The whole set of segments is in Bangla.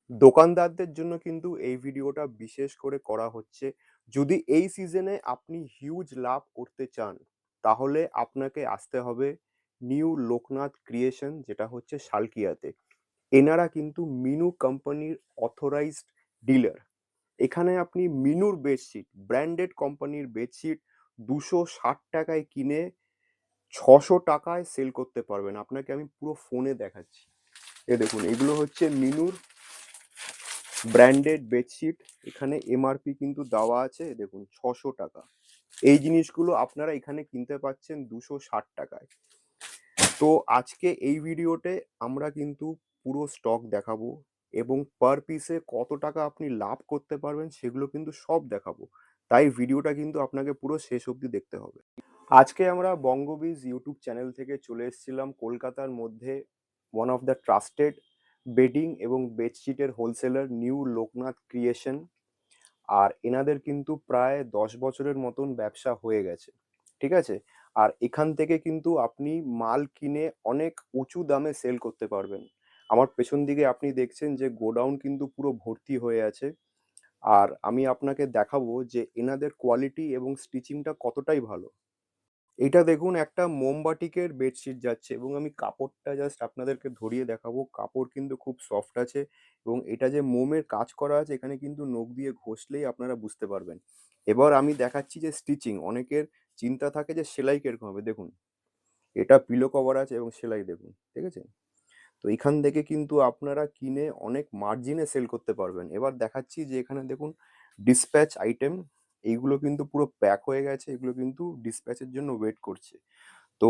দোকানদারদের জন্য কিন্তু এই ভিডিওটা বিশেষ করে করা হচ্ছে। যদি এই সিজনে আপনি হিউজ লাভ করতে চান, তাহলে আপনাকে আসতে হবে নিউ লোকনাথ ক্রিয়েশন, যেটা হচ্ছে শালকিয়াতে। এনারা কিন্তু মিনু কোম্পানির অথরাইজড ডিলার। এখানে আপনি মিনুর বেডশিট, ব্র্যান্ডেড কোম্পানির বেডশিট 260 টাকায় কিনে 600 টাকায় সেল করতে পারবেন। আপনাকে আমি পুরো ফোনে দেখাচ্ছি। এ দেখুন, এগুলো হচ্ছে মিনুর ব্র্যান্ডেড বেডশিট। এখানে এমআরপি কিন্তু দেওয়া আছে, দেখুন 600 টাকা। এই জিনিসগুলো আপনারা এখানে কিনতে পাচ্ছেন 260 টাকায়। তো আজকে এই ভিডিওতে আমরা কিন্তু পুরো স্টক দেখাবো এবং পার পিসে কত টাকা আপনি লাভ করতে পারবেন সেগুলো কিন্তু সব দেখাবো। তাই ভিডিওটা কিন্তু আপনাকে পুরো শেষ অবধি দেখতে হবে। আজকে আমরা বঙ্গবিজ ইউটিউব চ্যানেল থেকে চলে এসেছিলাম কলকাতার মধ্যে one of the trusted bedding এবং বেডশিটের হোলসেলার নিউ লোকনাথ ক্রিয়েশন। আর এনাদের কিন্তু প্রায় 10 বছরের মতন ব্যবসা হয়ে গেছে, ঠিক আছে। আর এখান থেকে কিন্তু আপনি মাল কিনে অনেক উঁচু দামে সেল করতে পারবেন। আমার পেছন দিকে আপনি দেখছেন যে গোডাউন কিন্তু পুরো ভর্তি হয়ে আছে। আর আমি আপনাকে দেখাবো যে এনাদের কোয়ালিটি এবং স্টিচিংটা কতটাই ভালো। এটা দেখুন, একটা মোমবাটিকের বেডশিট যাচ্ছে এবং আমি কাপড়টা জাস্ট আপনাদেরকে ধরিয়ে দেখাবো। কাপড় কিন্তু খুব সফট আছে এবং এটা যে মোমের কাজ করা আছে, এখানে কিন্তু নখ দিয়ে ঘষলেই আপনারা বুঝতে পারবেন। এবার আমি দেখাচ্ছি যে স্টিচিং। অনেকের চিন্তা থাকে যে সেলাই কিরকম হবে। দেখুন, এটা পিলো কভার আছে এবং সেলাই দেখুন, ঠিক আছে। তো এখান থেকে কিন্তু আপনারা কিনে অনেক মার্জিনে সেল করতে পারবেন। এবার দেখাচ্ছি যে এখানে দেখুন ডিসপ্যাচ আইটেম, এইগুলো কিন্তু পুরো প্যাক হয়ে গেছে। এগুলো কিন্তু ডিসপ্যাচের জন্য ওয়েট করছে। তো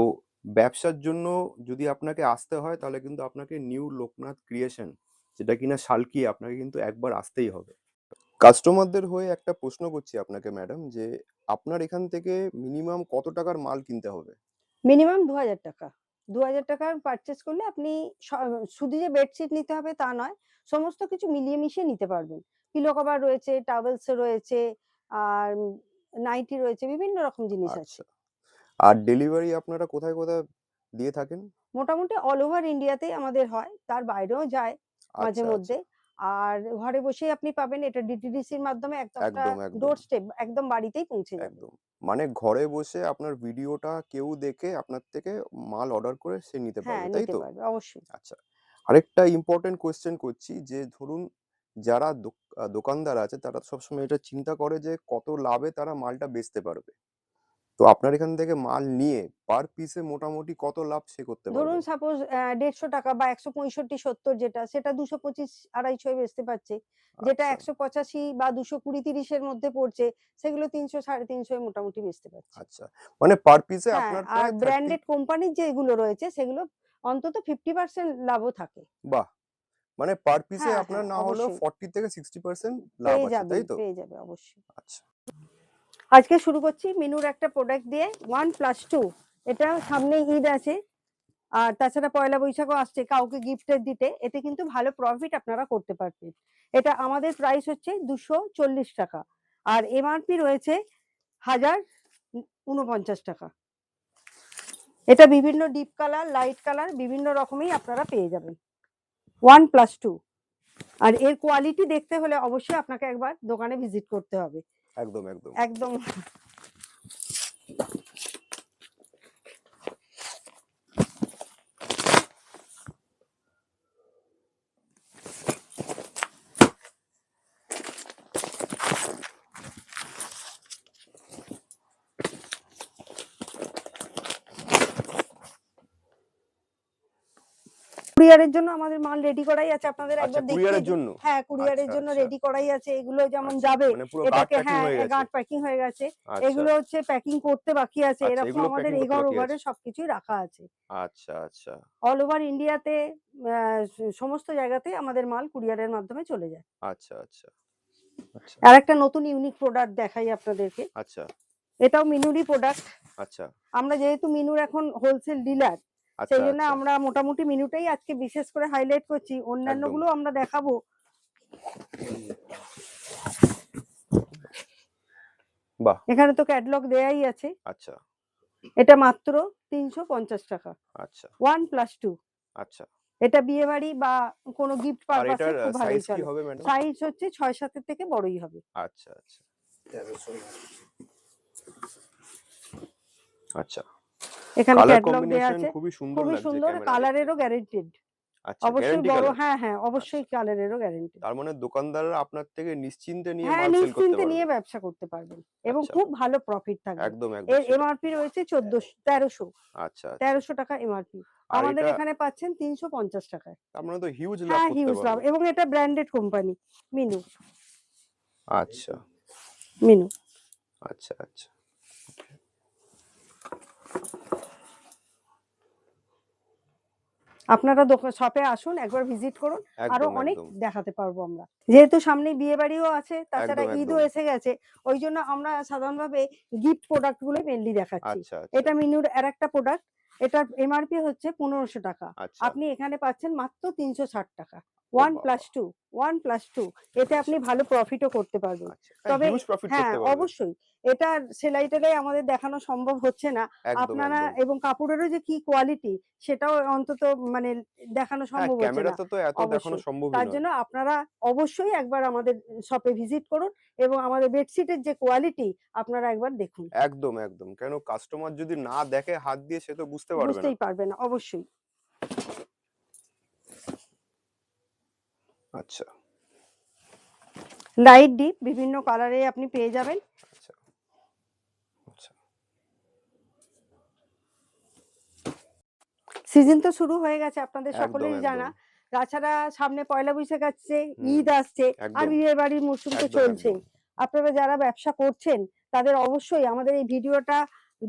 ব্যবসার জন্য যদি আপনাকে আসতে হয়, তাহলে কিন্তু আপনাকে নিউ লোকনাথ ক্রিয়েশন, যেটা কিনা শালকিয়া, আপনাকে কিন্তু একবার আসতেই হবে। কাস্টমারদের হয়ে একটা প্রশ্ন করছি আপনাকে ম্যাডাম, যে আপনার এখান থেকে মিনিমাম কত টাকার মাল কিনতে হবে? মিনিমাম ২,০০০ টাকা। ২,০০০ টাকার পারচেজ করলে আপনি স শুধু যে বেডশিট নিতে হবে তা নয়, সমস্ত কিছু মিলিয়ে মিশিয়ে নিতে পারবেন। পিলো কভার রয়েছে, টাওয়েলস রয়েছে, আর নাইটি রয়েছে, বিভিন্ন রকম জিনিস আছে। আচ্ছা। আর ডেলিভারি আপনারা কোথায় কোথায় দিয়ে থাকেন? মোটামুটি অল ওভার ইন্ডিয়াতেই আমাদের হয়। তার বাইরেও যায় মাঝে আচ্ছা, আচ্ছা। মধ্যে। আর ঘরে বসেই আপনি পাবেন। এটা ডিটিডিসির মাধ্যমে একটা একদম, একদম, ডোর স্টেপ একদম বাড়িতেই পৌঁছে যাবে। একদম। মানে ঘরে বসে আপনার ভিডিওটা কেউ দেখে আপনার থেকে মাল অর্ডার করে সে নিতে হ্যাঁ, পারবে, তাই নিতে তো? পারবে অবশ্যই। আচ্ছা। আরেকটা ইম্পোর্টেন্ট কোয়েশ্চেন করছি, যে ধরুন যারা দোকানদার আছে, তারা সবসময় এটা চিন্তা করে যে কত লাভে তারা মালটা বেচতে পারবে। তো আপনার এখান থেকে মাল নিয়ে পার পিসে মোটামুটি কত লাভ সে করতে পারবে? ধরুন সাপোজ ৳১৫০ বা ১৬৫-৭০ যেটা, সেটা ২২৫-২৫০ বেচতে পারছে। যেটা আচ্ছা, ১৮৫ বা ২২০-৩০ এর মধ্যে পড়ছে, সেগুলো ৩০০ ৩৫০ এ মোটামুটি বেচতে পারছে। আচ্ছা। মানে পার পিসে হ্যাঁ, আপনার আর প্রায় 30। ব্র্যান্ডেড কোম্পানির যেগুলো রয়েছে সেগুলো অন্তত 50% লাভও থাকে। বাহ! মানে পার পিসে হ্যাঁ, আপনার হ্যাঁ, না হলেও অবশ্যই। 40 থেকে 60% লাভ আছে, তাই তো? পেয়ে যাবে অবশ্যই। আচ্ছা, আজকে শুরু করছি মিনুর একটা প্রোডাক্ট দিয়ে 1+2। এটা সামনে ঈদ আছে। আর তাছাড়া পয়লা বৈশাখও আসছে কাউকে গিফটের দিতে। এতে কিন্তু ভালো প্রফিট আপনারা করতে পারবেন। এটা আমাদের প্রাইস হচ্ছে ৳২৪০। আর এমআরপি রয়েছে ৳১,০৪৯। এটা বিভিন্ন ডিপ কালার, লাইট কালার বিভিন্ন রকমই আপনারা পেয়ে যাবেন। 1+2। আর এর কোয়ালিটি দেখতে হলে অবশ্যই আপনাকে একবার দোকানে ভিজিট করতে হবে। একদম, একদম। একদম। কুরিয়ারের জন্য আমাদের মাল রেডি করাই আছে। আপনাদের আচ্ছা, একবার দেখিয়ে কুরিয়ারের দিই। জন্য? হ্যাঁ, আচ্ছা, কুরিয়ারের জন্য আচ্ছা, রেডি করাই আছে। এগুলো যেমন আচ্ছা। যাবে, মানে পুরো গার্ড এটাকে প্যাকিং হ্যাঁ, হয়ে গেছে। গার্ড প্যাকিং হয়ে গেছে। আচ্ছা, এগুলো হচ্ছে প্যাকিং করতে বাকি আছে। আচ্ছা, এরকম এগুলো আমাদের প্যাকিং করতে বাকি এঘর-ওঘরে আছে। সবকিছুই রাখা আছে। আচ্ছা, আচ্ছা, অল ওভার ইন্ডিয়াতে সমস্ত জায়গাতেই আমাদের মাল কুরিয়ারের মাধ্যমে চলে যায়। আচ্ছা, আচ্ছা, আচ্ছা, আরেকটা নতুন ইউনিক প্রোডাক্ট দেখাই আপনাদেরকে। আচ্ছা, এটাও মিনুরই প্রোডাক্ট। আচ্ছা, আমরা যেহেতু মিনুর এখন হোলসেল ডিলার, আচ্ছা, সেইজন্য আচ্ছা। আমরা মোটামুটি মিনুটাই আজকে বিশেষ করে হাইলাইট করছি। একদম। অন্যান্যগুলো আমরা দেখাবো। বাহ! এখানে তো ক্যাটালগ দেয়াই আছে। আচ্ছা, এটা মাত্র ৳৩৫০। আচ্ছা, 1+2। আচ্ছা। এটা বিয়ে বাড়ি বা কোনো গিফট আর পারপাসে এটার খুব সাইজ ভালোই কি চলে। হবে ম্যাডাম? সাইজ হচ্ছে 6-7 এর থেকে বড়ই হবে। আচ্ছা আচ্ছা আচ্ছা, এখানে কালার ক্যাটালগ দেয়া কম্বিনেশন আছে, খুবই সুন্দর খুবই লাগছে সুন্দর, ক্যামেরা দেখতে। কালারেরও গ্যারান্টেড। আচ্ছা, অবশ্যই গ্যারান্টি বড়, কালার। হ্যাঁ, হ্যাঁ, আচ্ছা, অবশ্যই কালারেরও গ্যারান্টি। তার মানে দোকানদাররা আপনার থেকে নিশ্চিন্তে নিয়ে হ্যাঁ, মাল সেল করতে নিশ্চিন্তে নিয়ে পারবে। ব্যবসা করতে পারবেন এবং আচ্ছা, খুব ভালো প্রফিট থাকবে। একদম একদম এর সেটা। এমআরপি রয়েছে 1300 আচ্ছা আচ্ছা, 1300 টাকা এমআরপি। আর আমাদের এটা এখানে পাচ্ছেন 350 টাকায়। আপনারা তো হিউজ লাভ হ্যাঁ, করতে হিউজ লাভ পারবেন। এবং এটা ব্র্যান্ডেড কোম্পানি মিনু, আচ্ছা মিনু। আচ্ছা আচ্ছা, আপনারা শপে আসুন, একবার ভিজিট করুন, আরো একদম অনেক একদম দেখাতে পারবো আমরা। যেহেতু সামনে বিয়ে বাড়িও আছে, তাছাড়া একদম ঈদও একদম। এসে গেছে, ওই জন্য আমরা সাধারণভাবে গিফট প্রোডাক্ট গুলো মেনলি দেখাচ্ছি। আচ্ছা আচ্ছা এটা মিনুর আর একটা প্রোডাক্ট, এটার এমআরপি হচ্ছে 1500 টাকা, আচ্ছা, আপনি এখানে পাচ্ছেন মাত্র 360 টাকা। ও 1 বাবা, প্লাস 2, 1 প্লাস 2, এতে আপনি আচ্ছা ভালো প্রফিটও করতে পারবেন। আচ্ছা, হ্যাঁ তবে হিউজ প্রফিট হ্যাঁ, করতে পারবে। অবশ্যই এটার সেলাইটাই আমাদের দেখানো সম্ভব হচ্ছে না। একদম আপনারা একদম। এবং কাপড়েরও যে কি কোয়ালিটি সেটাও অন্তত মানে দেখানো হ্যাঁ, সম্ভব হচ্ছে না। ক্যামেরাতে তো এত দেখানো অবশ্যই। সম্ভবই তার নয়। জন্য আপনারা অবশ্যই একবার আমাদের শপে ভিজিট করুন এবং আমাদের বেডশিটের যে কোয়ালিটি আপনারা একবার দেখুন। একদম একদম, কেন কাস্টমার যদি না দেখে হাত দিয়ে সে তো বুঝতে পারবে না। বুঝতেই পারবেন অবশ্যই। আচ্ছা লাইট ডিপ বিভিন্ন কালারে আপনি পেয়ে যাবেন। আচ্ছা আচ্ছা, সিজন তো শুরু হয়ে গেছে আপনাদের একদম সকলেরই একদম। জানা। তাছাড়া সামনে পয়লা বৈশাখ আসছে, হুম, ঈদ আসছে, আর একদম বিয়ে বাড়ির মরশুম তো একদম একদম চলছেই। আপনারা যারা ব্যবসা করছেন তাদের অবশ্যই আমাদের এই ভিডিওটা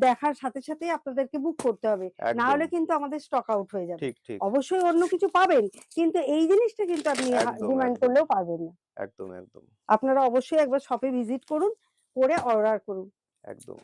দেখার সাথে সাথেই আপনাদেরকে বুক করতে হবে। না একদম, হলে কিন্তু আমাদের স্টক আউট হয়ে যাবে। ঠিক ঠিক, অবশ্যই অন্য কিছু পাবেন, কিন্তু এই জিনিসটা কিন্তু আপনি একদম ডিমান্ড একদম করলেও পারবেন না। একদম একদম আপনারা অবশ্যই একবার শপে ভিজিট করুন, করে অর্ডার করুন। একদম।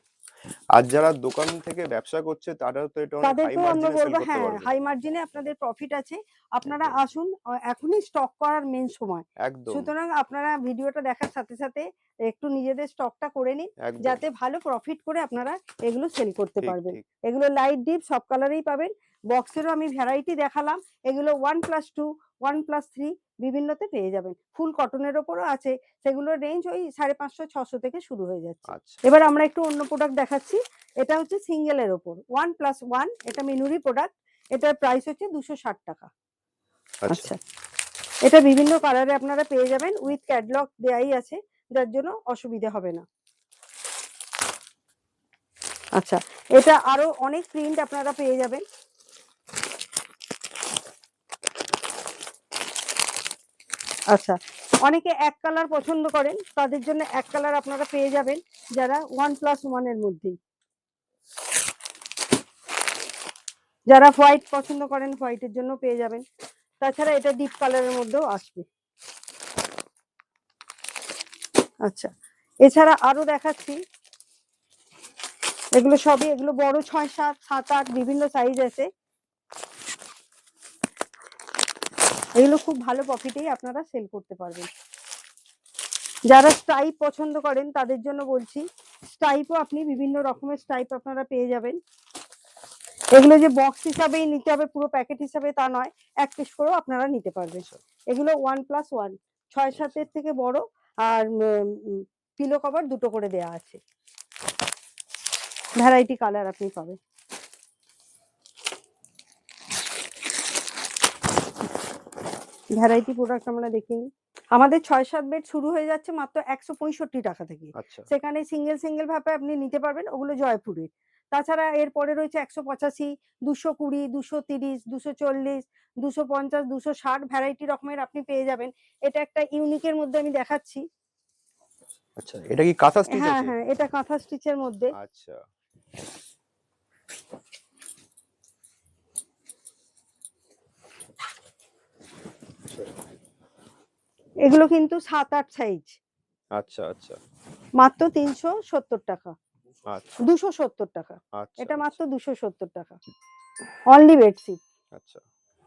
আর যারা দোকান থেকে ব্যবসা করছে তারা তো এটা অনেক হাই তাদেরকেও আমরা মার্জিনে সেল বলব, করতে হ্যাঁ, পারবে। হাই মার্জিনে আপনাদের প্রফিট আছে। আপনারা একদম আসুন, এখনই স্টক করার মেইন সময়। একদম সুতরাং আপনারা ভিডিওটা দেখার সাথে সাথে একটু নিজেদের স্টকটা করে নিন, একদম, যাতে ভালো প্রফিট করে আপনারা এগুলো সেল করতে ঠিক পারবেন। ঠিক, এগুলো লাইট ডিপ সব কালারেই পাবেন। বক্সেরও আমি ভ্যারাইটি দেখালাম। এগুলো 1+2, 1+3 বিভিন্নতে পেয়ে যাবেন। ফুল কটনের ওপরও আছে, সেগুলোর রেঞ্জ ওই 550-600 থেকে শুরু হয়ে যাচ্ছে। আচ্ছা এবার আমরা একটু অন্য প্রোডাক্ট দেখাচ্ছি। এটা হচ্ছে সিঙ্গেলের ওপর 1+1, এটা মিনুরি প্রোডাক্ট। এটার প্রাইস হচ্ছে 260 টাকা। আচ্ছা আচ্ছা, এটা বিভিন্ন কালারে আপনারা পেয়ে যাবেন, উইথ ক্যাটালগ দেয়াই আছে, যার জন্য অসুবিধা হবে না। আচ্ছা, এটা আরো অনেক প্রিন্ট আপনারা পেয়ে যাবেন। আচ্ছা, অনেকে এক কালার পছন্দ করেন, তাদের জন্য এক কালার আপনারা পেয়ে যাবেন, যারা 1+1 এর মধ্যেই। যারা হোয়াইট পছন্দ করেন হোয়াইটের জন্য পেয়ে যাবেন। তাছাড়া এটা ডিপ কালারের মধ্যেও আসবে। আচ্ছা, এছাড়া আরো দেখাচ্ছি, এগুলো সবই, এগুলো বড় 6-7, 7-8 বিভিন্ন সাইজ আছে। এগুলো খুব ভালো প্রফিটেই আপনারা সেল করতে পারবেন। যারা স্টাইপ পছন্দ করেন তাদের জন্য বলছি, স্টাইপও আপনি বিভিন্ন রকমের স্টাইপ আপনারা পেয়ে যাবেন। এগুলো যে বক্স হিসাবেই নিতে হবে, পুরো প্যাকেট হিসাবে তা নয়, এক পিস করেও আপনারা নিতে পারবেন। আচ্ছা এগুলো 1+1, 6-7 এর থেকে বড়, আর পিলো কভার দুটো করে দেয়া আছে। ভ্যারাইটি কালার আপনি পাবেন। ভ্যারাইটি প্রোডাক্ট আমরা দেখিনি। আমাদের 6-7 বেড শুরু হয়ে যাচ্ছে মাত্র 165 টাকা থেকে। আচ্ছা সেখানে সিঙ্গেল ভাবে আপনি নিতে পারবেন, ওগুলো জয়পুরের। তাছাড়া এরপরে রয়েছে 185, 220, 230, 240, 250, 260 ভ্যারাইটি রকমের আপনি পেয়ে যাবেন। এটা একটা ইউনিকের মধ্যে আমি দেখাচ্ছি। আচ্ছা, এটা কি কাঁথা স্টিচ হ্যাঁ, আছে? হ্যাঁ, এটা কাঁথা স্টিচের মধ্যে। আচ্ছা এগুলো কিন্তু 7-8 সাইজ। আচ্ছা আচ্ছা মাত্র 370 টাকা। আচ্ছা 270 টাকা। আচ্ছা এটা মাত্র আচ্ছা 270 টাকা। Only bedsheet. আচ্ছা,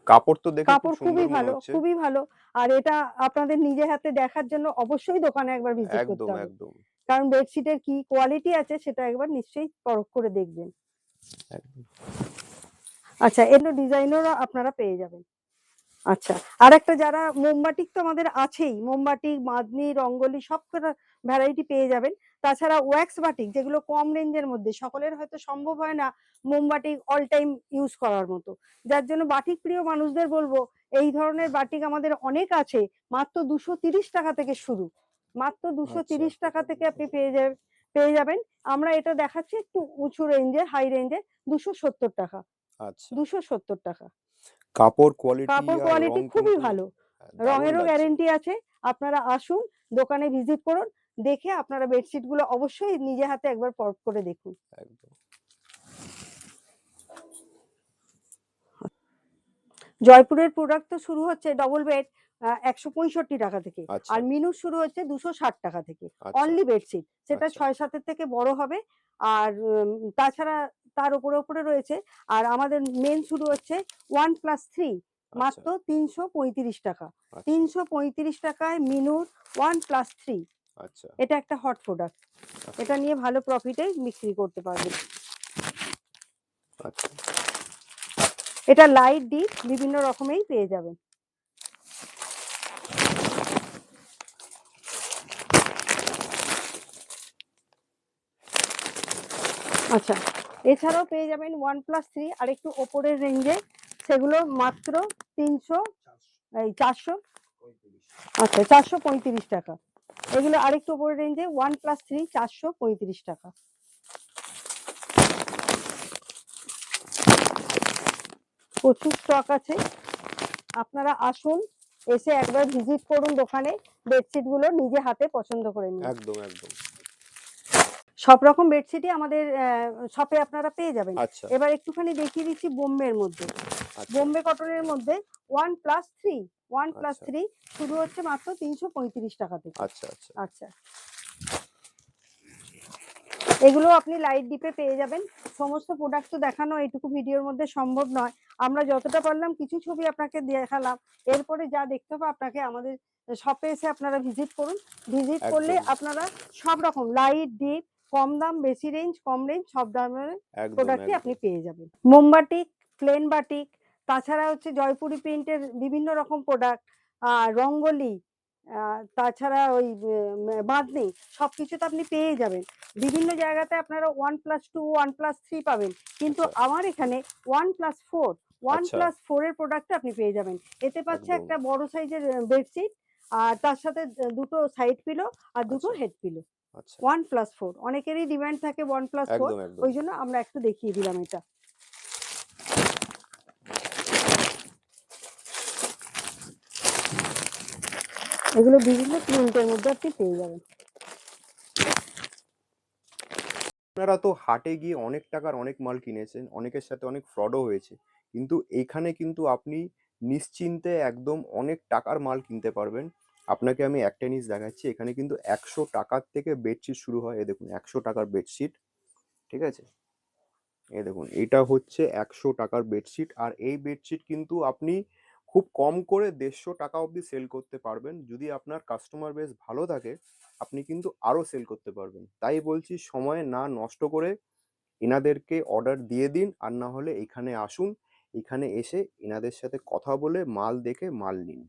কাপড় তো দেখে খুব কাপড় সুন্দর খুবই মনে ভালো, হচ্ছে। খুবই ভালো। আর এটা আপনাদের নিজে হাতে দেখার জন্য অবশ্যই দোকানে একবার ভিজিট করতে একদম হবে। একদম কারণ বেডশিটের কি কোয়ালিটি আছে সেটা একবার নিশ্চয়ই পরখ করে দেখবেন। একদম। আচ্ছা, এর ডিজাইনেরও আপনারা পেয়ে যাবেন। আচ্ছা, আর একটা যারা মোমবাটিক তো আমাদের আছেই, মোমবাটিক, বাঁধনি, রঙ্গোলি সব কটা ভ্যারাইটি পেয়ে যাবেন। তাছাড়া ওয়্যাক্স বাটিক যেগুলো কম রেঞ্জের মধ্যে, সকলের হয়তো সম্ভব হয় না মোমবাটিক অল টাইম ইউজ করার মতো, যার জন্য বাটিক প্রিয় মানুষদের বলবো এই ধরনের বাটিক আমাদের অনেক আছে, মাত্র 230 টাকা থেকে শুরু, মাত্র 230 টাকা থেকে আপনি পেয়ে যাবেন। আমরা এটা দেখাচ্ছি একটু উঁচু রেঞ্জের, হাই রেঞ্জে, 270 টাকা, আচ্ছা, 270 টাকা। কাপড় কোয়ালিটি কাপড় আর কোয়ালিটি রং খুবই কিন্তু ভালো, দারুণ রঙেরও লাগছে। গ্যারেন্টি আছে। আপনারা আসুন, দোকানে ভিজিট করুন, দেখে আপনারা বেডশিট গুলো অবশ্যই নিজে হাতে একবার পরখ করে দেখুন। একদম। জয়পুরের প্রোডাক্ট তো শুরু হচ্ছে ডবল বেড 165 টাকা থেকে, আচ্ছা, আর মিনু শুরু হচ্ছে 260 টাকা থেকে, আচ্ছা, অনলি বেডশিট, সেটা আচ্ছা, 6-7 থেকে বড় হবে। আর তাছাড়া তার উপরে রয়েছে, আর আমাদের মেন শুরু হচ্ছে 1+3, আচ্ছা, মাত্র 335 টাকা, আচ্ছা, 335 টাকায় মিনুর 1+3। আচ্ছা, এটা একটা হট প্রোডাক্ট, আচ্ছা, এটা নিয়ে ভালো প্রফিটে বিক্রি করতে পারবেন। আচ্ছা। এটা লাইট ডিপ বিভিন্ন রকমেই পেয়ে যাবেন। আচ্ছা, এছাড়াও পেয়ে যাবেন 1+3 আর একটু ওপরের রেঞ্জে, সেগুলো মাত্র 400, আচ্ছা 435 টাকা। এগুলো আরেকটু ওপরের রেঞ্জে 1+3 435 টাকা। প্রচুর স্টক আছে, আপনারা আসুন, এসে একবার ভিজিট করুন দোকানে, বেডশিট গুলো নিজে হাতে পছন্দ করে নিন। একদম, একদম। সব রকম বেডশিটই আমাদের শপে আপনারা পেয়ে যাবেন। আচ্ছা, এবার একটুখানি দেখিয়ে দিচ্ছি বোম্বের মধ্যে, আচ্ছা, বোম্বে কটনের মধ্যে 1+3, আচ্ছা, 1+3 শুরু হচ্ছে মাত্র 335 টাকা থেকে। আচ্ছা, আচ্ছা, আচ্ছা, এগুলো আপনি লাইট ডিপে পেয়ে যাবেন। সমস্ত প্রোডাক্ট তো দেখানো এইটুকু ভিডিওর মধ্যে সম্ভব নয়, আমরা যতটা পারলাম কিছু ছবি আপনাকে দেখালাম। এরপরে যা দেখতে হবে আপনাকে আমাদের শপে এসে আপনারা ভিজিট করুন, ভিজিট করলে একদম, আপনারা সব রকম লাইট ডিপ, কম দাম, বেশি রেঞ্জ, কম রেঞ্জ, সব দামের একদম, প্রোডাক্টই আপনি একদম, পেয়ে যাবেন। মোমবাটিক, প্লেন বাটিক, তাছাড়া হচ্ছে জয়পুরি প্রিন্টের বিভিন্ন রকম প্রোডাক্ট, রঙ্গোলি, তাছাড়া ওই বাঁধনি, সবকিছু তো আপনি পেয়ে যাবেন। বিভিন্ন জায়গাতে আপনারা 1+2, 1+3 পাবেন, কিন্তু আচ্ছা, আমার এখানে 1+4, আচ্ছা, 1+4 এর প্রোডাক্ট আপনি পেয়ে যাবেন। এতে পাচ্ছে একদম, একটা বড় সাইজের বেডশিট, আর তার সাথে দুটো সাইড পিলো আর দুটো আচ্ছা, হেড পিলো। আচ্ছা, 1+4 অনেকেরই ডিমান্ড থাকে 1+4, একদম, একদম। ওই জন্য আমরা একটু দেখিয়ে দিলাম এটা। এগুলো বিভিন্ন প্রিন্টের মধ্যে আপনি পেয়ে যাবেন। আপনারা তো হাটে গিয়ে অনেক টাকার অনেক মাল কিনেছেন, অনেকের সাথে অনেক ফ্রডও হয়েছে। কিন্তু এইখানে কিন্তু আপনি নিশ্চিন্তে একদম অনেক টাকার মাল কিনতে পারবেন। আপনাকে আমি একটা জিনিস দেখাচ্ছি, এখানে কিন্তু 100 টাকার থেকে বেডশিট শুরু হয়। এই দেখুন 100 টাকার বেডশিট, ঠিক আছে? এই দেখুন এটা হচ্ছে 100 টাকার বেডশিট, আর এই বেডশিট কিন্তু আপনি খুব কম করে 150 টাকা অবধি সেল করতে পারবেন। যদি আপনার কাস্টমার বেস ভালো থাকে, আপনি কিন্তু আরো সেল করতে পারবেন। তাই বলছি সময় না নষ্ট করে এনাদেরকে অর্ডার দিয়ে দিন, আর না হলে এখানে আসুন, এখানে এসে এনাদের সাথে কথা বলে মাল দেখে মাল নিন।